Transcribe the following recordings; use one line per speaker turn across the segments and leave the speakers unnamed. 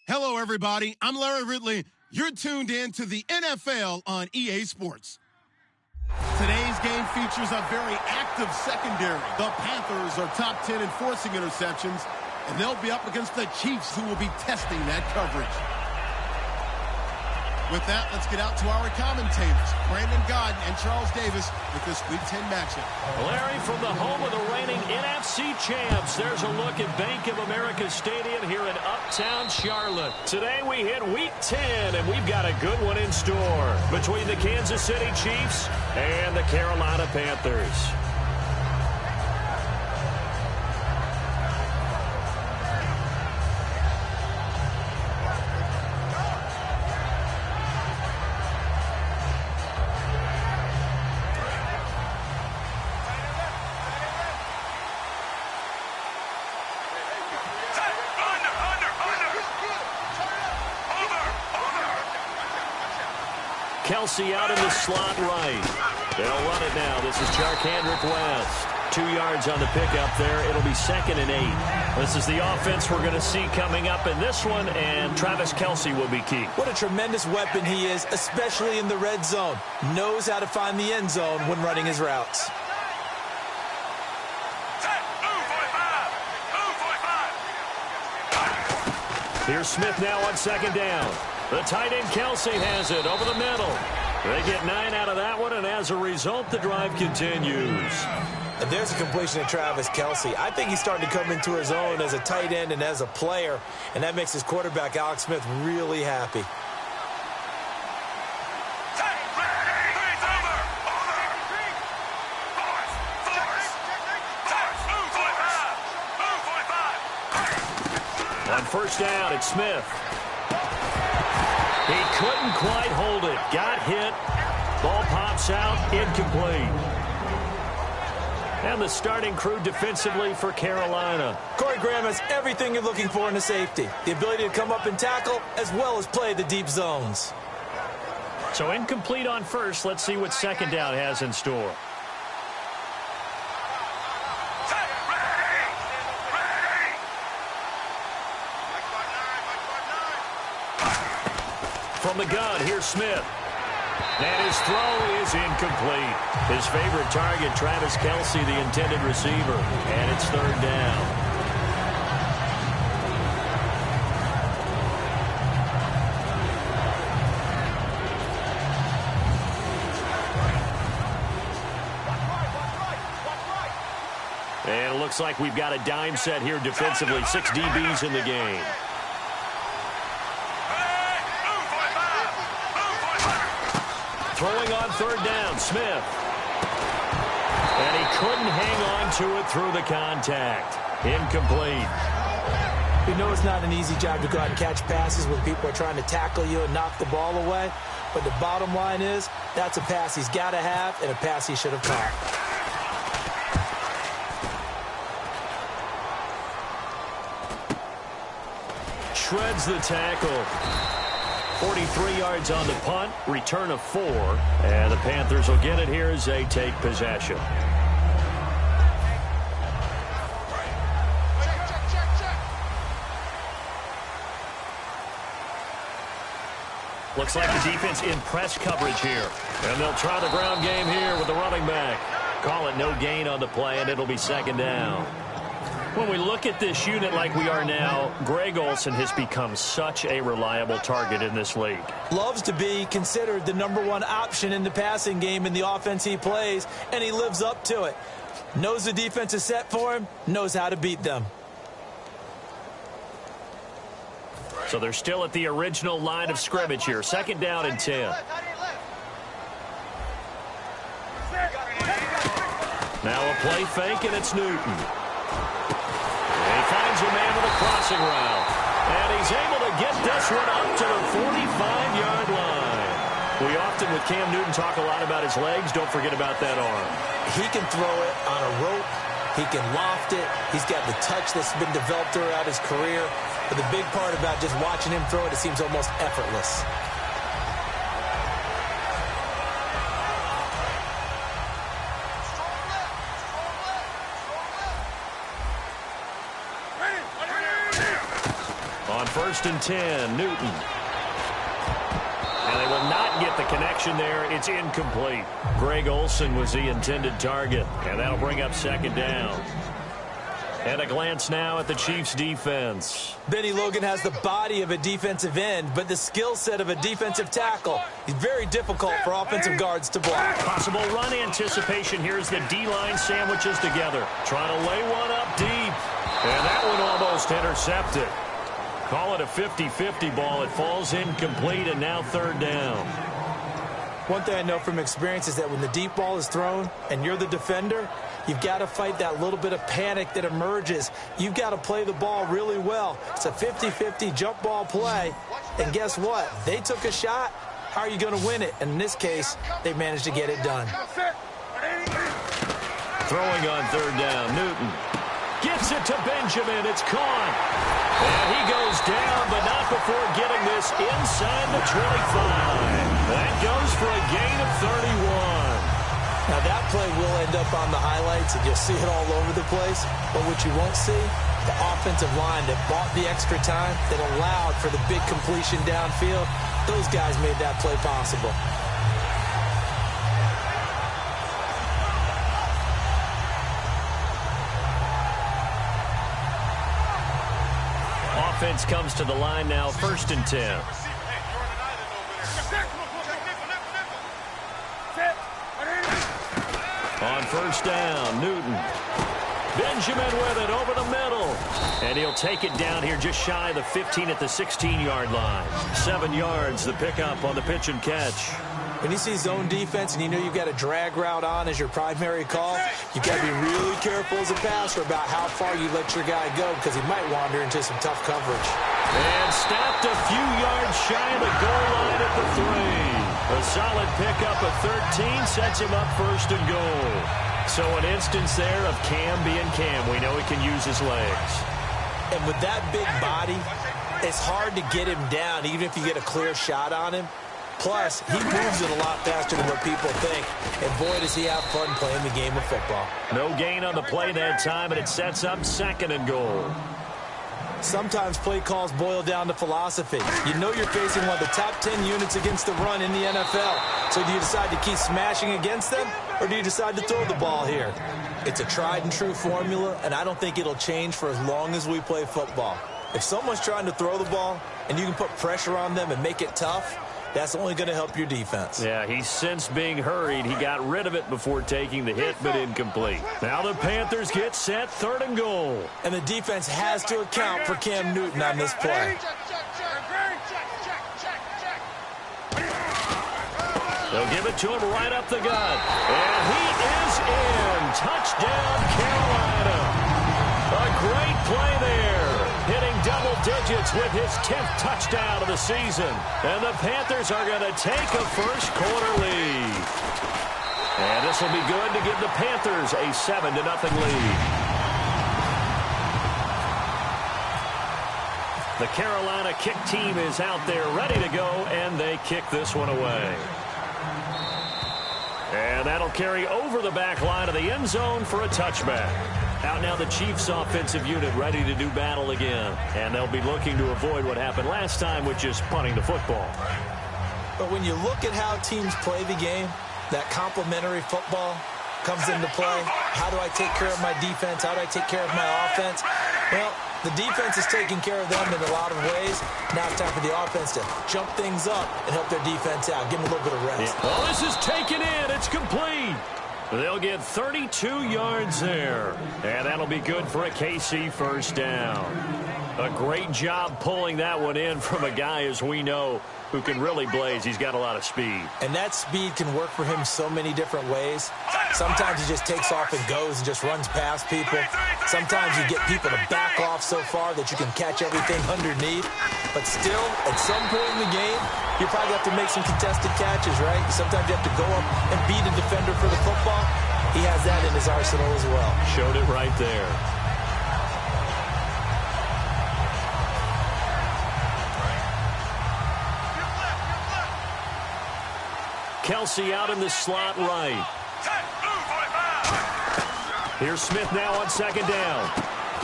Hello, everybody. I'm Larry Ridley. You're tuned in to the NFL on EA Sports. Today's game features a very active secondary. The Panthers are top 10 in forcing interceptions, and they'll be up against the Chiefs, who will be testing that coverage. With that, let's get out to our commentators, Brandon Godden and Charles Davis, with this Week 10 matchup.
Larry, from the home of the reigning NFC champs, there's a look at Bank of America Stadium here in Uptown Charlotte. Today we hit Week 10, and we've got a good one in store between the Kansas City Chiefs and the Carolina Panthers. Kelsey out in the slot right. They'll run it now. This is Charkandrick West. 2 yards on the pickup there. It'll be 2nd and 8. This is the offense we're going to see coming up in this one, and Travis Kelsey will be key.
What a tremendous weapon he is, especially in the red zone. Knows how to find the end zone when running his routes.
Here's Smith now on 2nd down. The tight end Kelsey has it over the middle. They get 9 out of that one, and as a result, the drive continues.
And there's a completion to Travis Kelsey. I think he's starting to come into his own as a tight end and as a player, and that makes his quarterback, Alex Smith, really happy. On 1st down, it's Smith. He couldn't quite hold it. Got hit. Ball pops out. Incomplete. And the starting crew defensively for Carolina. Corey Graham has everything you're looking for in a safety. The ability to come up and tackle, as well as play the deep zones.
So incomplete on 1st. Let's see what 2nd down has in store. From the gun, here's Smith. And his throw is incomplete. His favorite target, Travis Kelsey, the intended receiver. And it's 3rd down. And it looks like we've got a dime set here defensively. 6 DBs in the game. Throwing on 3rd down, Smith. And he couldn't hang on to it through the contact. Incomplete.
You know it's not an easy job to go out and catch passes when people are trying to tackle you and knock the ball away. But the bottom line is, that's a pass he's got to have and a pass he should have caught.
Shreds the tackle. 43 yards on the punt, return of 4, and the Panthers will get it here as they take possession. Looks like the defense in press coverage here, and they'll try the ground game here with the running back. Call it no gain on the play, and it'll be 2nd down. When we look at this unit like we are now, Greg Olsen has become such a reliable target in this league.
Loves to be considered the #1 option in the passing game in the offense he plays, and he lives up to it. Knows the defense is set for him, knows how to beat them.
So they're still at the original line of scrimmage here. 2nd down and 10. Now a play fake, and it's Newton. He finds a man with a crossing route. And he's able to get this one up to the 45-yard line. We often, with Cam Newton, talk a lot about his legs. Don't forget about that arm.
He can throw it on a rope. He can loft it. He's got the touch that's been developed throughout his career. But the big part about just watching him throw it, it seems almost effortless.
First and 10, Newton. And they will not get the connection there. It's incomplete. Greg Olsen was the intended target, and that'll bring up second down. And a glance now at the Chiefs' defense.
Benny Logan has the body of a defensive end, but the skill set of a defensive tackle. He's very difficult for offensive guards to block.
Possible run anticipation. Here's the D-line sandwiches together. Trying to lay one up deep. And that one almost intercepted. Call it a 50-50 ball. It falls incomplete, and now third down.
One thing I know from experience is that when the deep ball is thrown and you're the defender, you've got to fight that little bit of panic that emerges. You've got to play the ball really well. It's a 50-50 jump ball play. And guess what? They took a shot. How are you going to win it? And in this case, they managed to get it done.
Throwing on third down, Newton. Gets it to Benjamin. It's caught. And he goes down, but not before getting this inside the 25. That goes for a gain of 31.
Now, that play will end up on the highlights, and you'll see it all over the place. But what you won't see, the offensive line that bought the extra time, that allowed for the big completion downfield, those guys made that play possible.
Offense comes to the line now, first and 10. On first down, Newton. Benjamin with it over the middle. And he'll take it down here just shy of the 15 at the 16-yard line. 7 yards, the pickup on the pitch and catch.
When you see zone defense and you know you've got a drag route on as your primary call, you've got to be really careful as a passer about how far you let your guy go because he might wander into some tough coverage.
And stopped a few yards shy of the goal line at the 3. A solid pickup of 13 sets him up first and goal. So an instance there of Cam being Cam. We know he can use his legs.
And with that big body, it's hard to get him down even if you get a clear shot on him. Plus, he moves it a lot faster than what people think. And boy, does he have fun playing the game of football.
No gain on the play that time, and it sets up second and goal.
Sometimes play calls boil down to philosophy. You know you're facing one of the top 10 units against the run in the NFL. So do you decide to keep smashing against them, or do you decide to throw the ball here? It's a tried and true formula, and I don't think it'll change for as long as we play football. If someone's trying to throw the ball, and you can put pressure on them and make it tough, that's only going to help your defense.
Yeah, he's since being hurried. He got rid of it before taking the hit, but incomplete. Now the Panthers get set, third and goal.
And the defense has to account for Cam Newton on this play.
They'll give it to him right up the gut. And he is in. Touchdown, Carolina. A great play there. Hitting double digits with his 10th touchdown of the season. And the Panthers are going to take a first-quarter lead. And this will be good to give the Panthers a 7-0 lead. The Carolina kick team is out there ready to go, and they kick this one away. And that'll carry over the back line of the end zone for a touchback. Out now the Chiefs offensive unit ready to do battle again. And they'll be looking to avoid what happened last time, which is punting the football.
But when you look at how teams play the game, that complementary football comes into play. How do I take care of my defense? How do I take care of my offense? Well, the defense is taking care of them in a lot of ways. Now it's time for the offense to jump things up and help their defense out. Give them a little bit of rest.
Yeah. Well, this is taken in. It's complete. They'll get 32 yards there. And that'll be good for a KC first down. A great job pulling that one in from a guy, as we know, who can really blaze. He's got a lot of speed.
And that speed can work for him so many different ways. Sometimes he just takes off and goes and just runs past people. Sometimes you get people to back off so far that you can catch everything underneath. But still, at some point in the game, you probably have to make some contested catches, right? Sometimes you have to go up and beat a defender for the football. He has that in his arsenal as well.
Showed it right there. Kelsey out in the slot right. Here's Smith now on second down.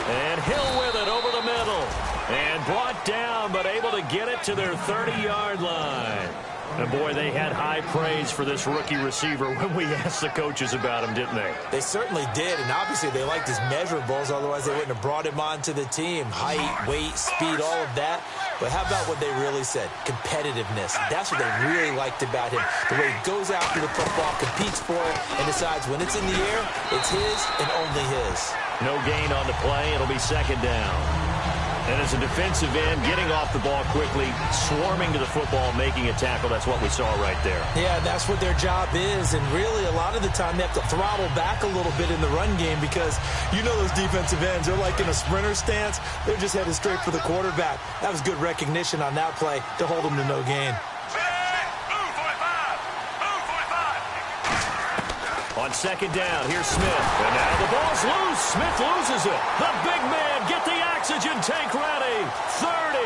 And Hill with it over the middle. And brought down, but able to get it to their 30-yard line. And, boy, they had high praise for this rookie receiver when we asked the coaches about him, didn't they?
They certainly did, and obviously they liked his measurables. Otherwise, they wouldn't have brought him onto the team. Height, weight, speed, all of that. But how about what they really said? Competitiveness. That's what they really liked about him. The way he goes after the football, competes for it, and decides when it's in the air, it's his and only his.
No gain on the play. It'll be second down. And as a defensive end, getting off the ball quickly, swarming to the football, making a tackle, that's what we saw right there.
Yeah, that's what their job is. And really, a lot of the time, they have to throttle back a little bit in the run game because you know those defensive ends, they're like in a sprinter stance. They're just headed straight for the quarterback. That was good recognition on that play to hold them to no gain.
On second down, here's Smith. And now the ball's loose. Smith loses it. The big man, get the oxygen tank ready. 30.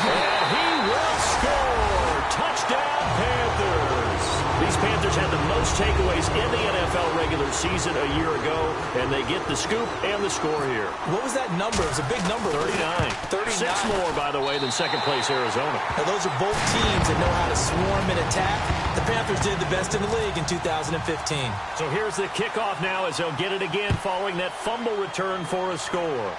And he will score. Touchdown, Panthers. These Panthers had the most takeaways in the NFL regular season a year ago, and they get the scoop and the score here.
What was that number? It was a big number.
39.
39.
6 more, by the way, than second-place Arizona.
Now, those are both teams that know how to swarm and attack. The Panthers did the best in the league in 2015.
So here's the kickoff now as they'll get it again following that fumble return for a score.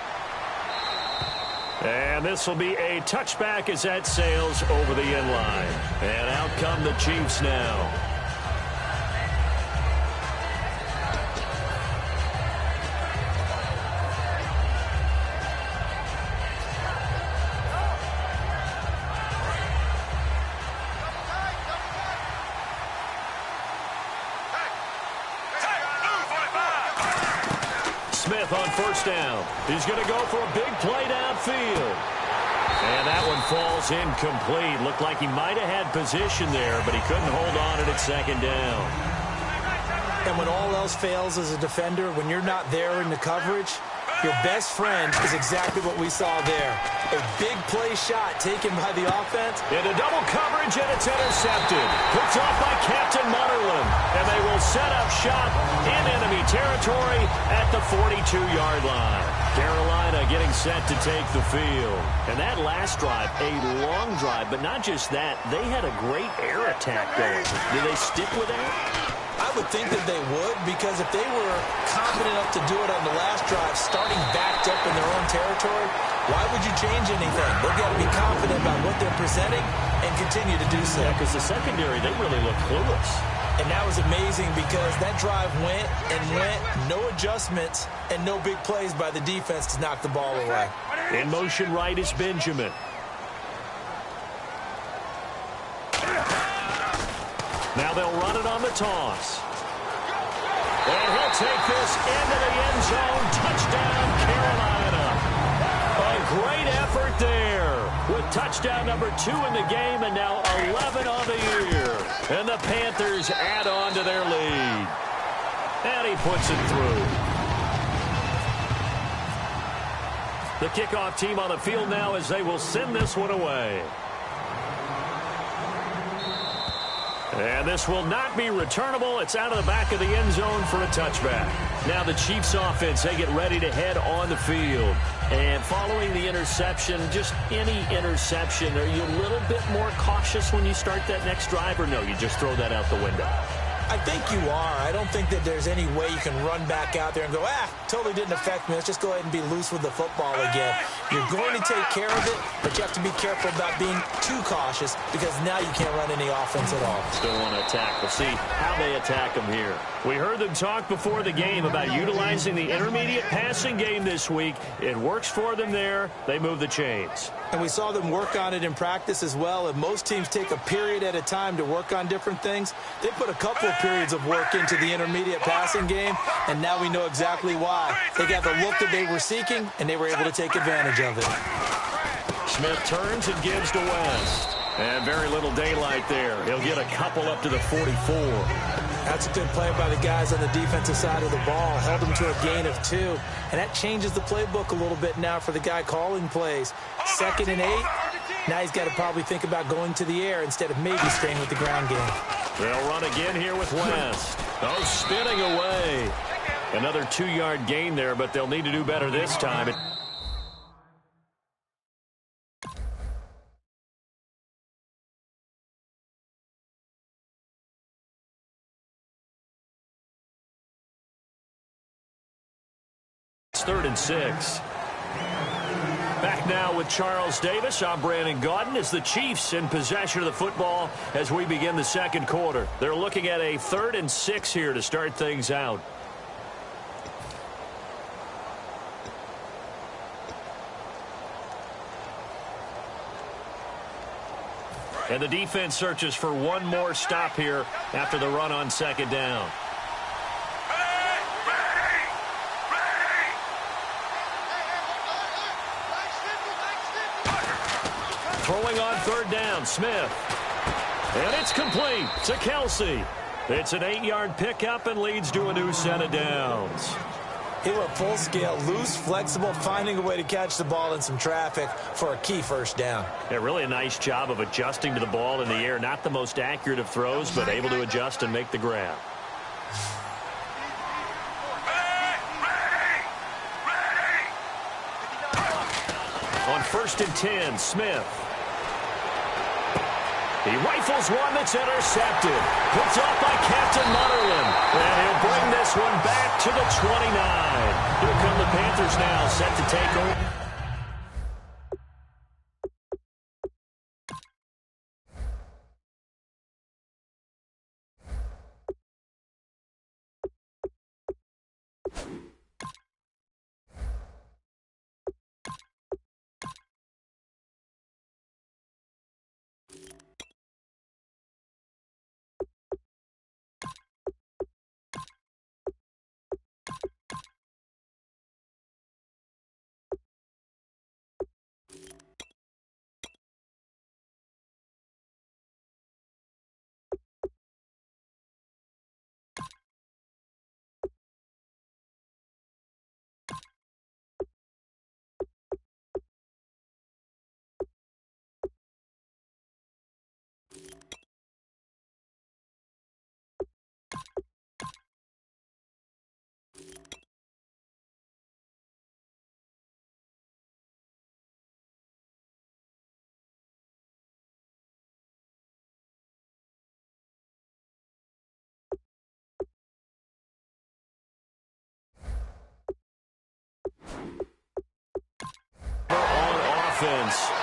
And this will be a touchback as that sails over the end line. And out come the Chiefs now. Smith on first down. He's going to go for a big play downfield. And that one falls incomplete. Looked like he might have had position there, but he couldn't hold on it at second down.
And when all else fails as a defender, when you're not there in the coverage, your best friend is exactly what we saw there. A big play shot taken by the offense.
Into double coverage, and it's intercepted. Picked off by Captain Mutterland. And they will set up shop in enemy territory at the 42-yard line. Carolina getting set to take the field. And that last drive, a long drive, but not just that. They had a great air attack going. Did they stick with that?
I would think that they would, because if they were confident enough to do it on the last drive, starting backed up in their own territory, why would you change anything? They've got to be confident about what they're presenting and continue to do so.
Yeah, because the secondary, they really look clueless.
And that was amazing because that drive went and went, no adjustments, and no big plays by the defense to knock the ball away.
In motion right is Benjamin. Now they'll run it on the toss. And he'll take this into the end zone. Touchdown, Carolina. A great effort there with touchdown number 2 in the game and now 11 on the year. And the Panthers add on to their lead. And he puts it through. The kickoff team on the field now as they will send this one away. And this will not be returnable. It's out of the back of the end zone for a touchback. Now the Chiefs offense, they get ready to head on the field. And following the interception, just any interception, are you a little bit more cautious when you start that next drive, or no, you just throw that out the window?
I think you are. I don't think that there's any way you can run back out there and go, totally didn't affect me. Let's just go ahead and be loose with the football again. You're going to take care of it, but you have to be careful about being too cautious because now you can't run any offense at all.
Still want to attack. We'll see how they attack them here. We heard them talk before the game about utilizing the intermediate passing game this week. It works for them there. They move the chains.
And we saw them work on it in practice as well. And most teams take a period at a time to work on different things. They put a couple of periods of work into the intermediate passing game, and now we know exactly why. They got the look that they were seeking, and they were able to take advantage of it.
Smith turns and gives to West. And very little daylight there. He'll get a couple up to the 44.
That's a good play by the guys on the defensive side of the ball. Held them to a gain of 2. And that changes the playbook a little bit now for the guy calling plays. 2nd and 8. Now he's got to probably think about going to the air instead of maybe staying with the ground game.
They'll run again here with West. Oh, spinning away. Another 2-yard gain there, but they'll need to do better this time. It's 3rd and 6. Back now with Charles Davis. I'm Brandon Gaudin. As the Chiefs in possession of the football as we begin the second quarter. They're looking at a 3rd and 6 here to start things out. And the defense searches for one more stop here after the run on 2nd down. Throwing on 3rd down, Smith. And it's complete to Kelsey. It's an 8-yard pickup and leads to a new set of downs.
He went full scale, loose, flexible, finding a way to catch the ball in some traffic for a key 1st down.
Yeah, really a nice job of adjusting to the ball in the air. Not the most accurate of throws, but able to adjust and make the grab. On 1st and 10, Smith. He rifles one that's intercepted. Picked off by Captain Mutterland. And he'll bring this one back to the 29. Here come the Panthers now, set to take over.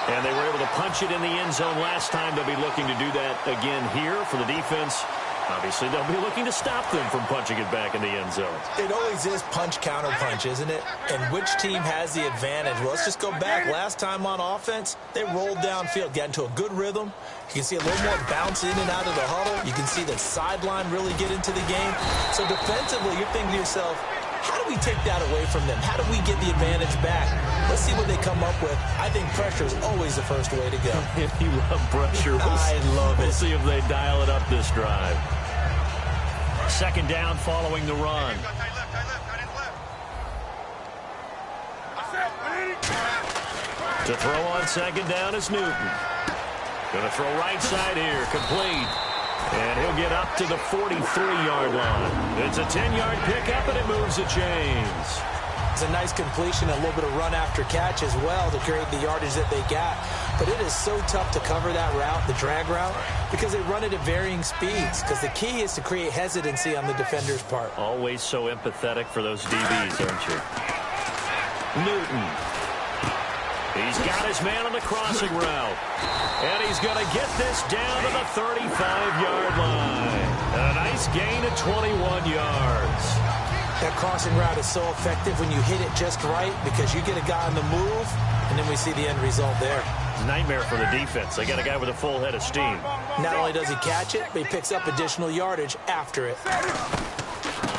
And they were able to punch it in the end zone last time. They'll be looking to do that again here for the defense. Obviously, they'll be looking to stop them from punching it back in the end zone.
It always is punch-counter-punch, isn't it? And which team has the advantage? Well, let's just go back. Last time on offense, they rolled downfield, got into a good rhythm. You can see a little more bounce in and out of the huddle. You can see the sideline really get into the game. So defensively, you're thinking to yourself, how do we take that away from them? How do we get the advantage back? Let's see what they come up with. I think pressure is always the first way to go.
You love pressure.
I love it.
We'll see if they dial it up this drive. 2nd down following the run. To throw on 2nd down is Newton. Going to throw right side here, complete. And he'll get up to the 43-yard line. It's a 10-yard pickup, and it moves the chains.
It's a nice completion, a little bit of run after catch as well to create the yardage that they got. But it is so tough to cover that route, the drag route, because they run it at varying speeds. Because the key is to create hesitancy on the defender's part.
Always so empathetic for those DBs, aren't you? Newton. He's got his man on the crossing route. And he's going to get this down to the 35-yard line. A nice gain of 21 yards.
That crossing route is so effective when you hit it just right because you get a guy on the move, and then we see the end result there.
Nightmare for the defense. They got a guy with a full head of steam.
Not only does he catch it, but he picks up additional yardage after it.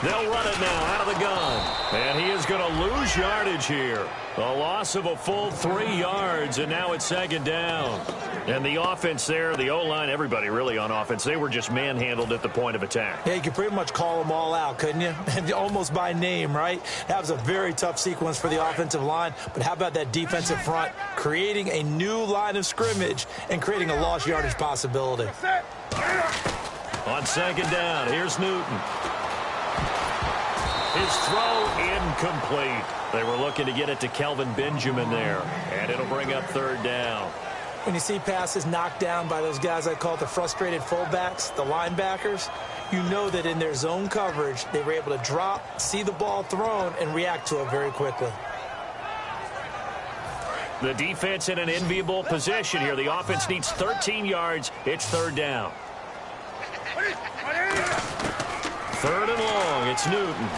They'll run it now out of the gun. And he is going to lose yardage here. A loss of a full 3 yards, and now it's 2nd down. And the offense there, the O-line, everybody really on offense, they were just manhandled at the point of attack.
Yeah, you could pretty much call them all out, couldn't you? Almost by name, right? That was a very tough sequence for the offensive line. But how about that defensive front creating a new line of scrimmage and creating a lost yardage possibility?
On 2nd down, here's Newton. His throw incomplete. They were looking to get it to Kelvin Benjamin there, and it'll bring up third down.
When you see passes knocked down by those guys I call the frustrated fullbacks, the linebackers, you know that in their zone coverage, they were able to drop, see the ball thrown, and react to it very quickly.
The defense in an enviable position here. The offense needs 13 yards. It's third down. Third and long. It's Newton.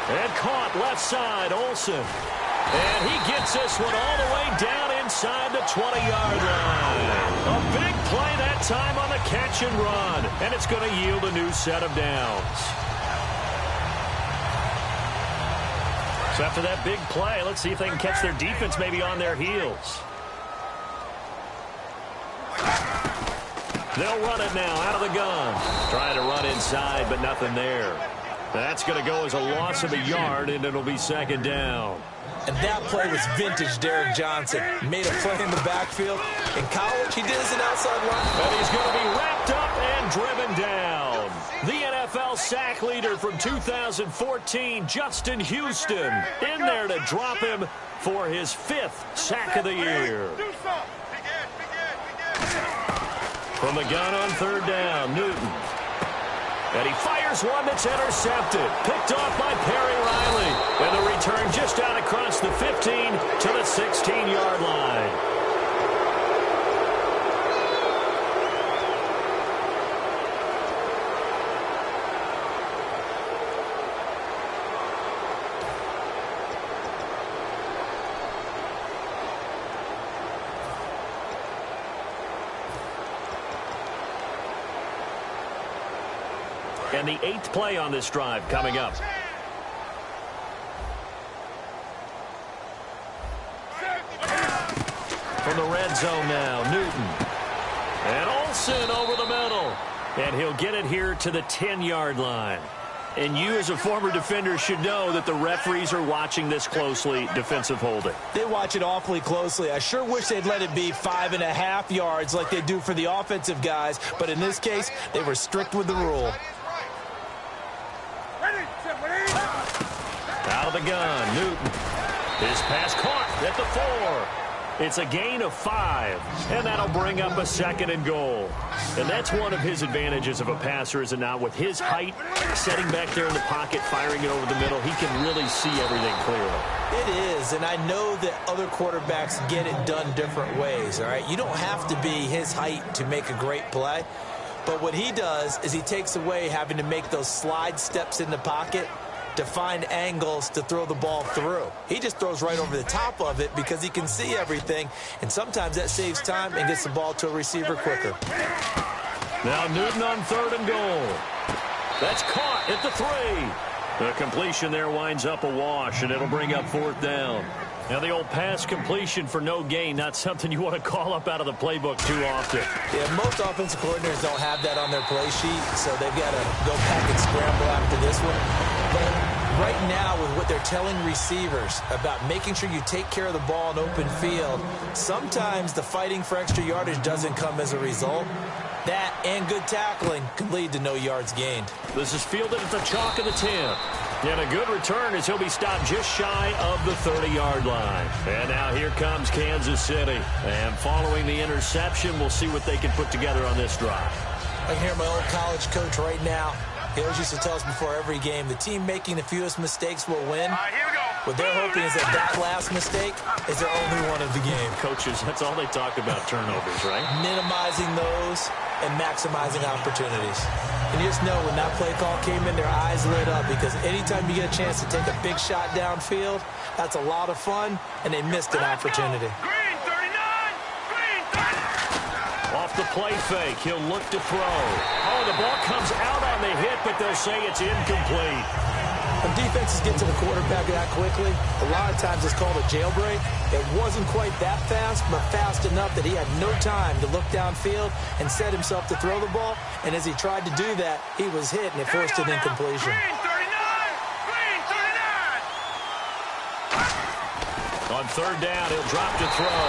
And caught left side, Olsen. And he gets this one all the way down inside the 20-yard line. A big play that time on the catch and run. And it's going to yield a new set of downs. So after that big play, let's see if they can catch their defense maybe on their heels. They'll run it now out of the gun. Trying to run inside, but nothing there. That's going to go as a loss of a yard, and it'll be second down.
And that play was vintage Derek Johnson. Made a play in the backfield. In college, he did as an outside linebacker.
And he's going to be wrapped up and driven down. The NFL sack leader from 2014, Justin Houston, in there to drop him for his 5th sack of the year. From the gun on third down, Newton. And he fires one that's intercepted. Picked off by Perry Riley. And the return just out across the 15 to the 16-yard line. And the 8th play on this drive coming up. From the red zone now, Newton. And Olsen over the middle. And he'll get it here to the 10-yard line. And you as a former defender should know that the referees are watching this closely, defensive holding.
They watch it awfully closely. I sure wish they'd let it be 5.5 yards like they do for the offensive guys. But in this case, they were strict with the rule.
Out of the gun, Newton. His pass caught at the 4. It's a gain of 5, and that'll bring up a 2nd and goal. And that's one of his advantages of a passer, is it not? With his height, setting back there in the pocket, firing it over the middle, he can really see everything clearly.
It is, and I know that other quarterbacks get it done different ways, all right? You don't have to be his height to make a great play. But what he does is he takes away having to make those slide steps in the pocket to find angles to throw the ball through. He just throws right over the top of it because he can see everything, and sometimes that saves time and gets the ball to a receiver quicker.
Now Newton on 3rd and goal. That's caught at the 3. The completion there winds up a wash, and it'll bring up 4th down. Now the old pass completion for no gain, not something you want to call up out of the playbook too often.
Yeah, most offensive coordinators don't have that on their play sheet, so they've got to go back and scramble after this one. But right now, with what they're telling receivers about making sure you take care of the ball in open field, sometimes the fighting for extra yardage doesn't come as a result. That and good tackling can lead to no yards gained.
This is fielded at the chalk of the 10. And a good return as he'll be stopped just shy of the 30-yard line. And now here comes Kansas City. And following the interception, we'll see what they can put together on this drive.
I can hear my old college coach right now. He always used to tell us before every game, the team making the fewest mistakes will win.
Here we go.
What they're hoping is that last mistake is their only one of the game.
Coaches, that's all they talk about, turnovers, right?
Minimizing those and maximizing opportunities. And you just know when that play call came in, their eyes lit up, because anytime you get a chance to take a big shot downfield, that's a lot of fun, and they missed an opportunity.
Green 39, green 30.
Off the play fake, he'll look to throw. Oh, the ball comes out on the hit, but they'll say it's incomplete.
When defenses get to the quarterback that quickly, a lot of times it's called a jailbreak. It wasn't quite that fast, but fast enough that he had no time to look downfield and set himself to throw the ball. And as he tried to do that, he was hit, and it forced an incompletion.
Green 39, green 39.
On 3rd down, he'll drop to throw.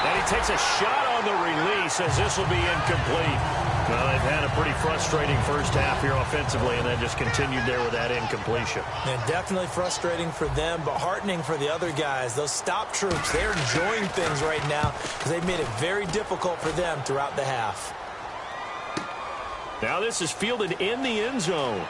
And he takes a shot on the release as this will be incomplete. Well, they've had a pretty frustrating first half here offensively, and then just continued there with that incompletion.
And definitely frustrating for them, but heartening for the other guys. Those stop troops, they're enjoying things right now because they've made it very difficult for them throughout the half.
Now this is fielded in the end zone.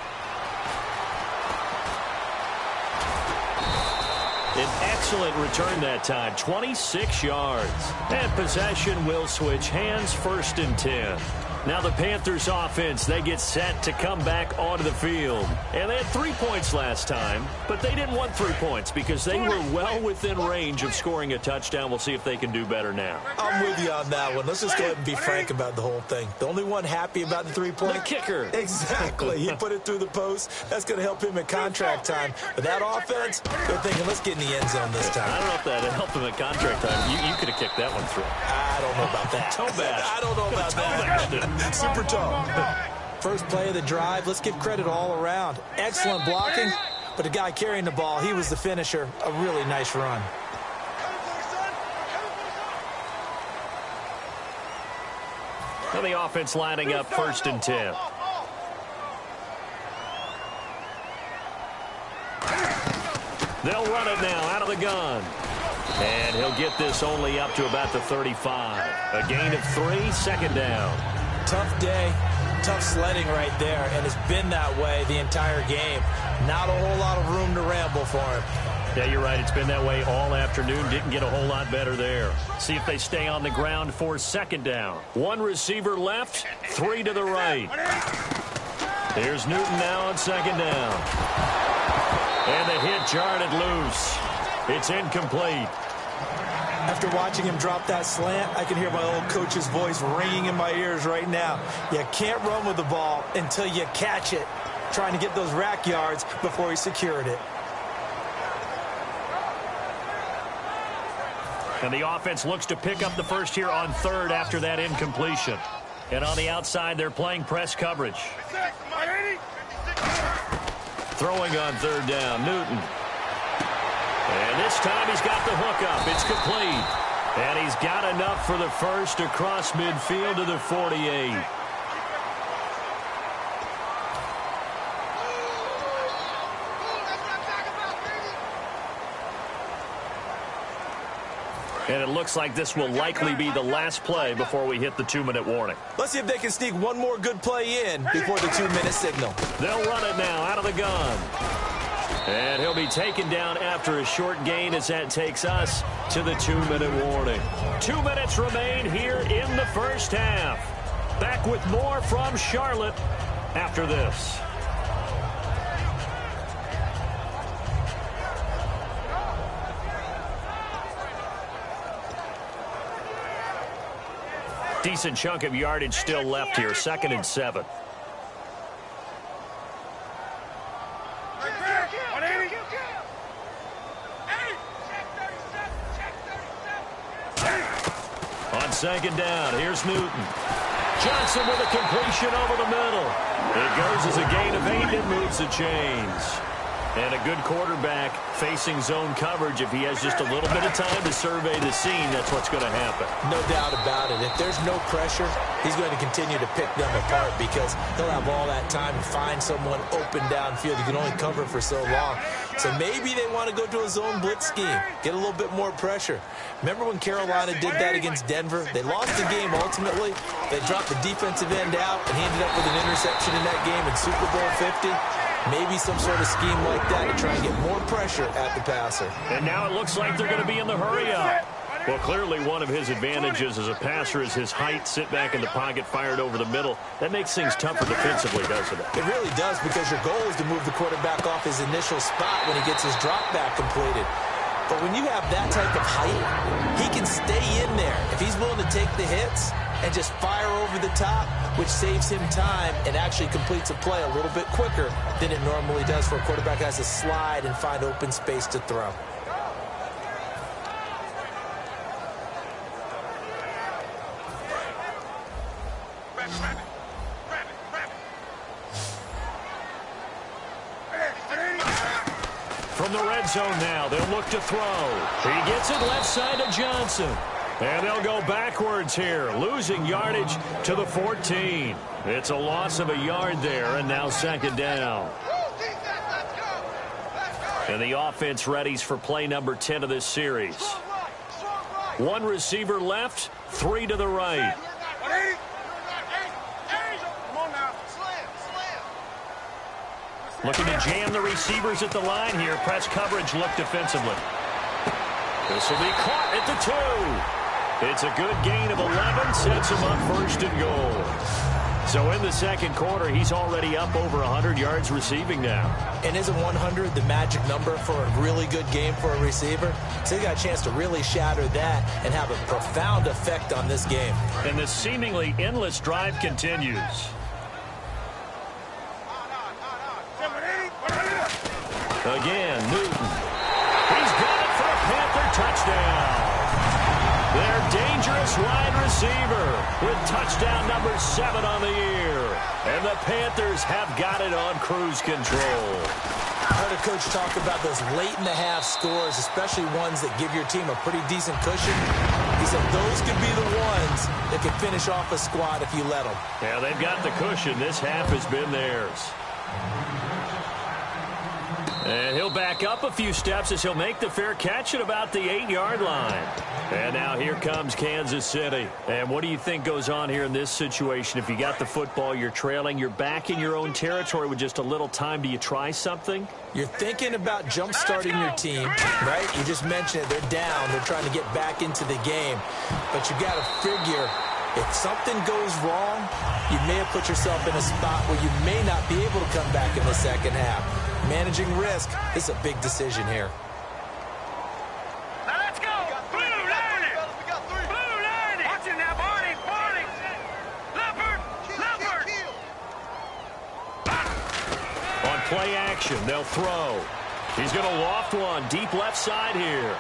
An excellent return that time, 26 yards. And possession will switch hands, 1st and 10. Now the Panthers offense, they get set to come back onto the field. And they had 3 points last time, but they didn't want 3 points because they were well within range of scoring a touchdown. We'll see if they can do better now.
I'm with you on that one. Let's just go ahead and be frank about the whole thing. The only one happy about the 3-point?
The kicker.
Exactly. He put it through the post. That's going to help him at contract time. But that offense, they're thinking, let's get in the end zone this time.
I don't know if that helped him at contract time. You could have kicked that one through.
I don't know about that.
Toe bash.
I don't know about that. Super tall. First play of the drive. Let's give credit all around. Excellent blocking, but the guy carrying the ball, he was the finisher. A really nice run.
And the offense lining up 1st and 10. They'll run it now out of the gun. And he'll get this only up to about the 35. A gain of 3, 2nd down.
Tough day, tough sledding right there, and it's been that way the entire game. Not a whole lot of room to ramble for him.
Yeah, you're right. It's been that way all afternoon. Didn't get a whole lot better there. See if they stay on the ground for 2nd down. 1 receiver left, 3 to the right. Here's Newton now on 2nd down. And the hit jarred it loose. It's incomplete.
After watching him drop that slant, I can hear my old coach's voice ringing in my ears right now. You can't run with the ball until you catch it. Trying to get those rack yards before he secured it.
And the offense looks to pick up the first here on 3rd after that incompletion. And on the outside, they're playing press coverage. Throwing on 3rd down, Newton. And this time he's got the hook up. It's complete. And he's got enough for the first across midfield to the 48. And it looks like this will likely be the last play before we hit the 2-minute warning.
Let's see if they can sneak one more good play in before the 2-minute signal.
They'll run it now out of the gun. And he'll be taken down after a short gain as that takes us to the 2-minute warning. 2 minutes remain here in the first half. Back with more from Charlotte after this. Decent chunk of yardage still left here. 2nd and 7. On 2nd down, here's Newton. Johnson with a completion over the middle. It goes as a gain of 8. It moves the chains. And a good quarterback facing zone coverage. If he has just a little bit of time to survey the scene, that's what's going to happen.
No doubt about it. If there's no pressure, he's going to continue to pick them apart because he'll have all that time to find someone open downfield. You can only cover for so long. So maybe they want to go to a zone blitz scheme, get a little bit more pressure. Remember when Carolina did that against Denver? They lost the game ultimately. They dropped the defensive end out, and he ended up with an interception in that game in Super Bowl 50. Maybe some sort of scheme like that to try and get more pressure at the passer.
And now it looks like they're going to be in the hurry-up. Well, clearly one of his advantages as a passer is his height, sit back in the pocket, fired over the middle. That makes things tougher defensively, doesn't it?
It really does, because your goal is to move the quarterback off his initial spot when he gets his drop back completed. But when you have that type of height, he can stay in there. If he's willing to take the hits and just fire over the top, which saves him time and actually completes a play a little bit quicker than it normally does for a quarterback that has to slide and find open space to throw.
From the red zone now, they'll look to throw. He gets it left side to Johnson. And they'll go backwards here, losing yardage to the 14. It's a loss of a yard there, and now second down. And the offense readies for play number 10 of this series. One receiver left, three to the right. Looking to jam the receivers at the line here. Press coverage look defensively. This will be caught at the 2. It's a good gain of 11, sets him up first and goal. So in the second quarter, he's already up over 100 yards receiving now.
And isn't 100 the magic number for a really good game for a receiver? So he got a chance to really shatter that and have a profound effect on this game.
And this seemingly endless drive continues. Again, Newton. He's got it for a Panther touchdown. Their dangerous wide receiver with touchdown number 7 on the year. And the Panthers have got it on cruise control.
I heard a coach talk about those late-in-the-half scores, especially ones that give your team a pretty decent cushion. He said those could be the ones that could finish off a squad if you let them.
Yeah, they've got the cushion. This half has been theirs. And he'll back up a few steps as he'll make the fair catch at about the 8-yard line. And now here comes Kansas City. And what do you think goes on here in this situation? If you got the football, you're trailing, you're back in your own territory with just a little time. Do you try something?
You're thinking about jump-starting your team, right? You just mentioned it. They're down. They're trying to get back into the game. But you got to figure if something goes wrong, you may have put yourself in a spot where you may not be able to come back in the second half. Managing risk, this is a big decision here.
Now let's go. Blue line it. Blue line it. Watch it now, Barney. Barney. Leopard. Leopard.
On play action, they'll throw. He's going to loft one deep left side here.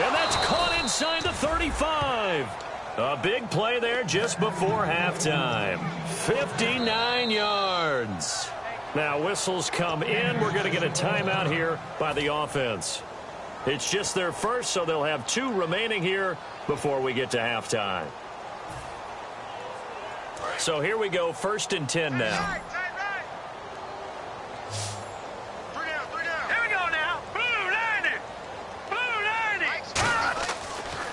And that's caught inside the 35. A big play there just before halftime. 59 yards. Now whistles come in. We're going to get a timeout here by the offense. It's just their first, so they'll have 2 remaining here before we get to halftime. So here we go, 1st and 10 now.
Here we go now. Blue line it. Blue line it.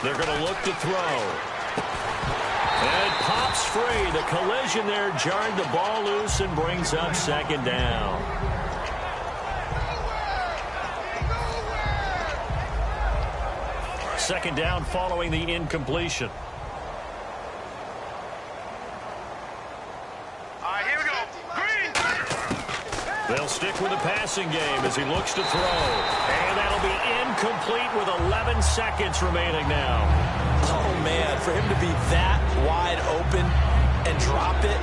They're going to look to throw. And it pops free. The collision there jarred the ball loose and brings up second down. Second down following the incompletion.
All right, here we go. Green.
They'll stick with the passing game as he looks to throw. And that'll be incomplete with 11 seconds remaining now.
Oh, man, for him to be that wide open and drop it,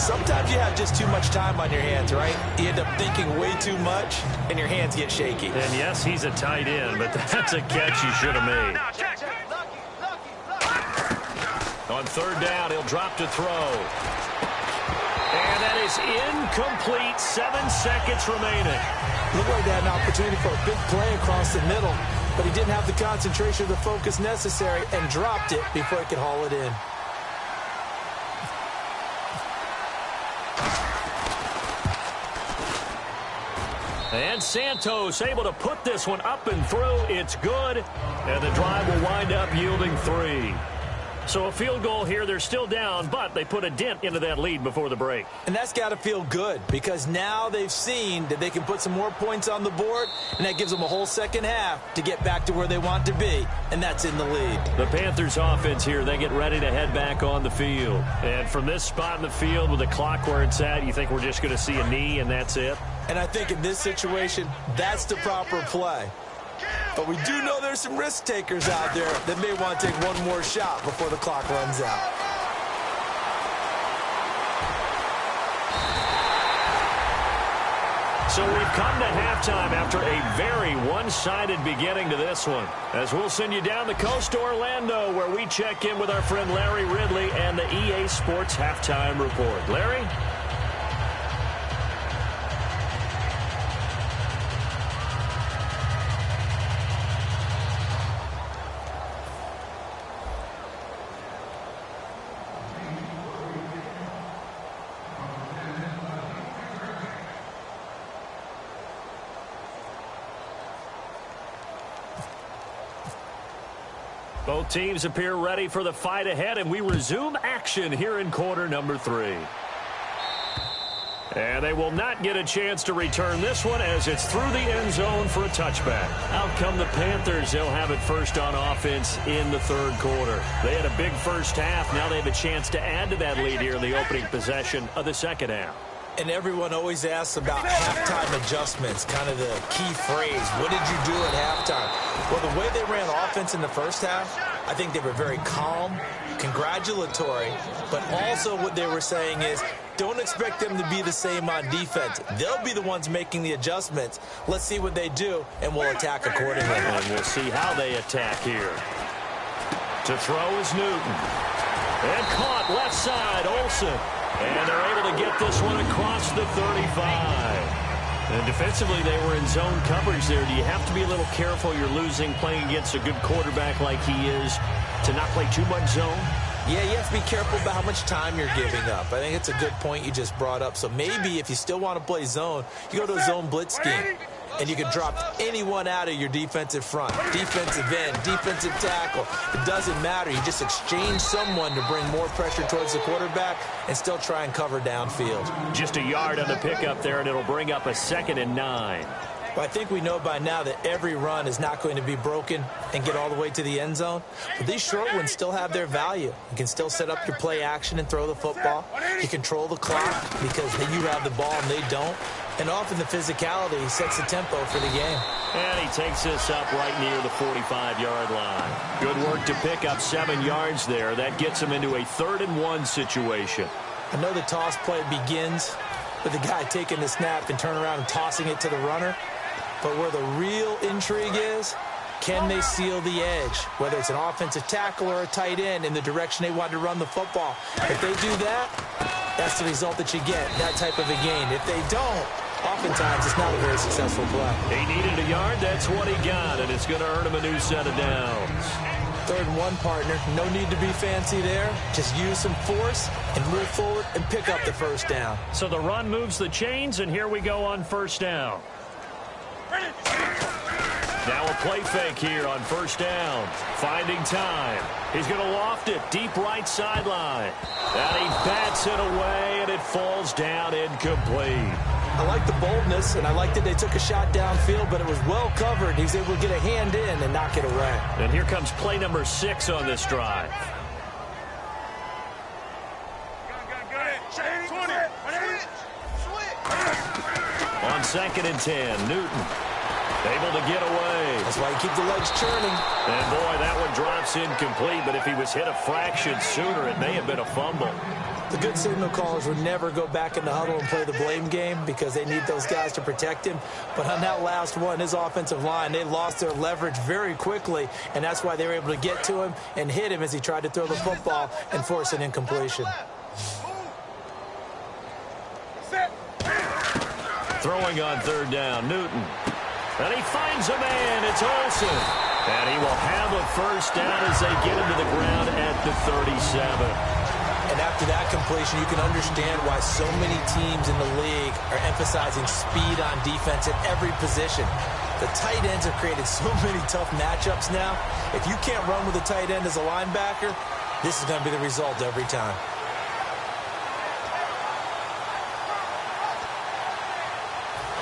sometimes you have just too much time on your hands, right? You end up thinking way too much, and your hands get shaky.
And, yes, he's a tight end, but that's a catch he should have made.
Now check.
On 3rd down, he'll drop to throw. And that is incomplete. 7 seconds remaining.
Looked like they had an opportunity for a big play across the middle, but he didn't have the concentration or the focus necessary and dropped it before he could haul it in.
And Santos able to put this one up and through. It's good. And the drive will wind up yielding 3. So a field goal here. They're still down, but they put a dent into that lead before the break.
And that's got to feel good because now they've seen that they can put some more points on the board, and that gives them a whole second half to get back to where they want to be, and that's in the lead.
The Panthers offense here, they get ready to head back on the field. And from this spot in the field with the clock where it's at, you think we're just going to see a knee and that's it?
And I think in this situation, that's the proper play. But we do know there's some risk takers out there that may want to take one more shot before the clock runs out.
So we've come to halftime after a very one-sided beginning to this one. As we'll send you down the coast to Orlando, where we check in with our friend Larry Ridley and the EA Sports Halftime Report. Larry? Both teams appear ready for the fight ahead, and we resume action here in quarter number 3. And they will not get a chance to return this one as it's through the end zone for a touchback. Out come the Panthers. They'll have it first on offense in the third quarter. They had a big first half. Now they have a chance to add to that lead here in the opening possession of the second half.
And everyone always asks about halftime adjustments, kind of the key phrase. What did you do at halftime? Well, the way they ran offense in the first half, I think they were very calm, congratulatory, but also what they were saying is, don't expect them to be the same on defense. They'll be the ones making the adjustments. Let's see what they do, and we'll attack accordingly.
And we'll see how they attack here. To throw is Newton. And caught left side, Olsen. And they're able to get this one across the 35. And defensively, they were in zone coverage there. Do you have to be a little careful? You're losing, playing against a good quarterback like he is, to not play too much zone?
Yeah, you have to be careful about how much time you're giving up. I think it's a good point you just brought up. So maybe if you still want to play zone, you go to a zone blitz scheme. And you can drop anyone out of your defensive front, defensive end, defensive tackle. It doesn't matter. You just exchange someone to bring more pressure towards the quarterback and still try and cover downfield.
Just a yard on the pickup there, and it'll bring up a 2nd and 9.
But I think we know by now that every run is not going to be broken and get all the way to the end zone. But these short ones still have their value. You can still set up your play action and throw the football. You control the clock because you have the ball and they don't. And often the physicality sets the tempo for the game.
And he takes this up right near the 45-yard line. Good work to pick up 7 yards there. That gets him into a 3rd and 1 situation.
I know the toss play begins with the guy taking the snap and turning around and tossing it to the runner. But where the real intrigue is, can they seal the edge? Whether it's an offensive tackle or a tight end in the direction they want to run the football. If they do that, that's the result that you get, that type of a gain. If they don't, oftentimes it's not a very successful play.
He needed a yard, that's what he got, and it's going to earn him a new set of downs.
3rd and 1, partner. No need to be fancy there. Just use some force and move forward and pick up the first down.
So the run moves the chains, and here we go on first down. Now a play fake here on first down. Finding time. He's going to loft it deep right sideline. And he bats it away, and it falls down incomplete.
I like the boldness, and I like that they took a shot downfield, but it was well covered. He's able to get a hand in and knock it away.
And here comes play number 6 on this drive. On 2nd and 10, Newton able to get away.
That's why you keep the legs churning.
And boy, that one drops incomplete, but if he was hit a fraction sooner, it may have been a fumble.
The good signal callers would never go back in the huddle and play the blame game because they need those guys to protect him. But on that last one, his offensive line, they lost their leverage very quickly, and that's why they were able to get to him and hit him as he tried to throw the football and force an incompletion.
Throwing on 3rd down, Newton. And he finds a man. It's Olsen. And he will have a first down as they get him to the ground at the 37.
And after that completion, you can understand why so many teams in the league are emphasizing speed on defense at every position. The tight ends have created so many tough matchups now. If you can't run with a tight end as a linebacker, this is going to be the result every time.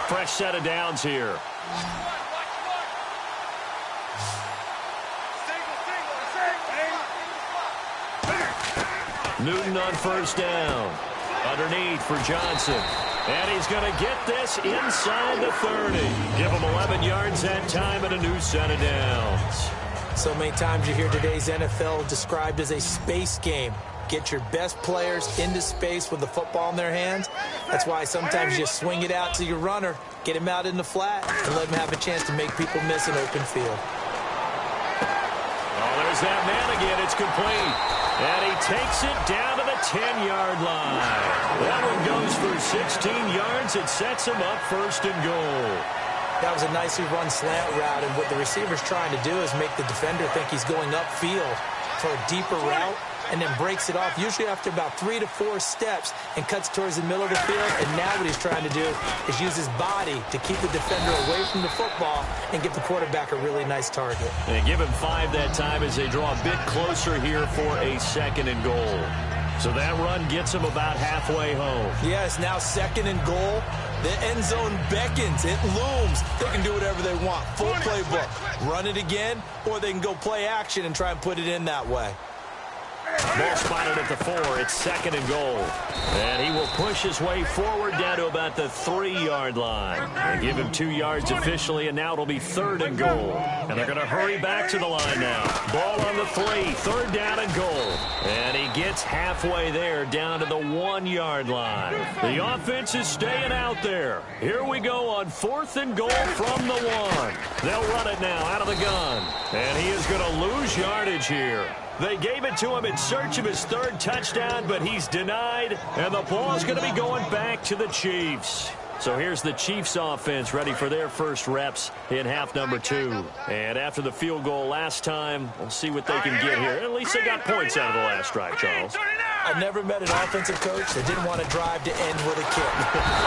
Fresh set of downs here. Newton on first down. Underneath for Johnson. And he's going to get this inside the 30. Give him 11 yards that time and a new set of downs.
So many times you hear today's NFL described as a space game. Get your best players into space with the football in their hands. That's why sometimes you swing it out to your runner, get him out in the flat, and let him have a chance to make people miss an open field.
Oh, there's that man again. It's complete. And he takes it down to the 10-yard line. That one goes for 16 yards. It sets him up 1st and goal.
That was a nicely run slant route, and what the receiver's trying to do is make the defender think he's going upfield for a deeper route. and then breaks it off, usually after about 3 to 4 steps, and cuts towards the middle of the field. And now what he's trying to do is use his body to keep the defender away from the football and give the quarterback a really nice target.
And give him 5 that time as they draw a bit closer here for a 2nd and goal. So that run gets him about halfway home.
Yes, now 2nd and goal. The end zone beckons. It looms. They can do whatever they want. Full playbook. Run it again, or they can go play action and try and put it in that way.
Ball spotted at the 4. It's 2nd and goal. And he will push his way forward down to about the 3-yard line. They give him 2 yards officially, and now it'll be 3rd and goal. And they're going to hurry back to the line now. Ball on the 3. 3rd down and goal. And he gets halfway there down to the 1-yard line. The offense is staying out there. Here we go on 4th and goal from the 1. They'll run it now out of the gun. And he is going to lose yardage here. They gave it to him in search of his 3rd touchdown, but he's denied, and the ball is going to be going back to the Chiefs. So here's the Chiefs offense ready for their first reps in half number 2. And after the field goal last time, we'll see what they can get here. At least they got points out of the last drive, Charles.
I never met an offensive coach that didn't want to drive to end with a kick.